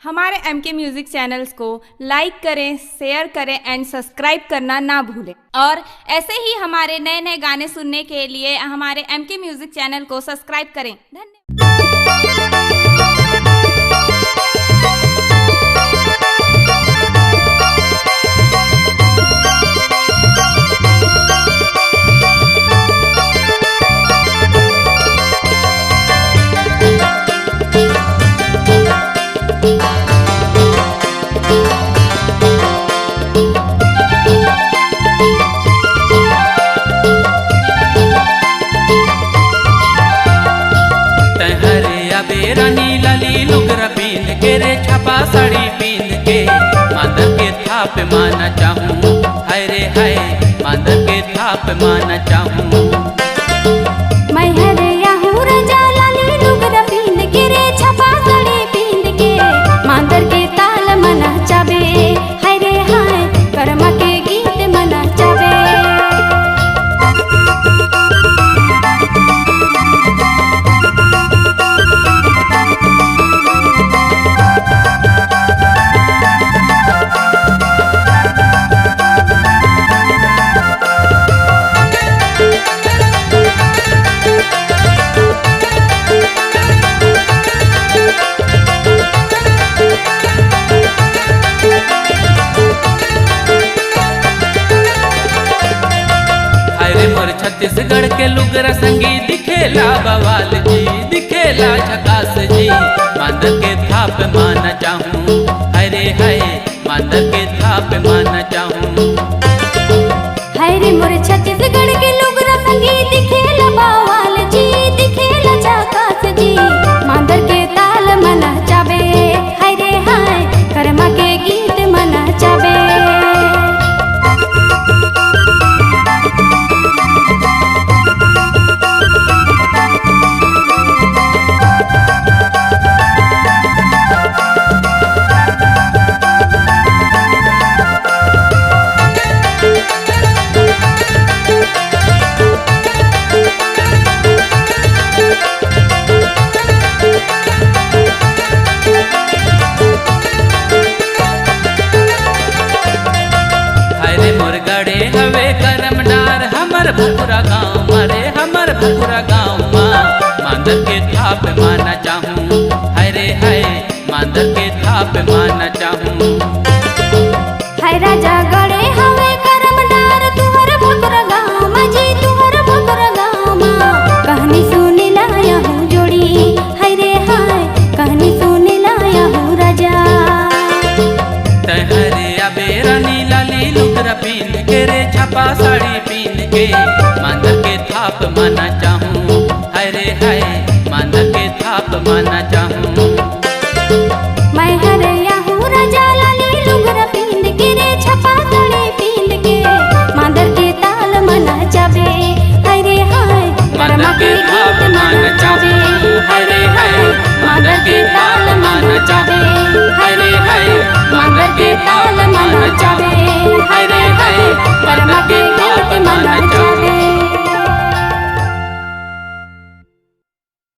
हमारे MK music channels को लाइक करें, शेयर करें एंड सब्सक्राइब करना ना भूलें। और ऐसे ही हमारे नए नए गाने सुनने के लिए हमारे MK म्यूजिक चैनल को सब्सक्राइब करें। धन्यवाद। रानी लाली लुगरा पीन के रे छपा साड़ी पीन के मांदर के थाप माना चाहूँ। हाय रे हाय मांदर के थाप माना चाहूँ। मैं हरिया हूँ रजा लाली लुगरा पीन के रे छपा साड़ी पीन के मांदर के ताल मना चाबे। हाय रे हाय कर्मा के गीत मना चाबे। छत्तीसगढ़ के लुगरा संगी दिखेला बवाल जी, दिखेला झकास जी। मांदर के थाप माना चाहूँ। हाय रे हाय मांदर के थाप माना चाहूँ। हाय रे मोर छत्तीसगढ़ के लुगरा संगी दिखेला बवाल जी, दिखेला झकास जी। मांदर के ताल मना चाबे। हाय रे हाय कर्मा के गीत मना चाबे। भकुरा गाँव मारे हमर भकुरा गाँव माँ मांदर के थाप माना चाहूँ। हाय रे हाय मांदर के थाप माना चाहूँ। हाय राजा गड़े हवे करमदार तुहर भकुरा गाँव माँ जी, तुहर भकुरा गाँव माँ कहानी सुने लाया हूँ जोड़ी। हाय रे हाय कहानी सुने लाया हूँ राजा। तहरे अबे रानी लाली लुगरा पीन के रे छपा साड़ी पीन के मांदर के थाप माना चाहूँ। हाय रे हाय मांदर के थाप माना चाहूँ। मैं हरिया हूँ राजा लाली लुगरा पीन के रे छपा साड़ी पीन के मांदर के ताल मना चाबे। हाय रे हाय कर्मा के गीत मना चाबे। हाय रे हाय मांदर के ताल मना चाबे।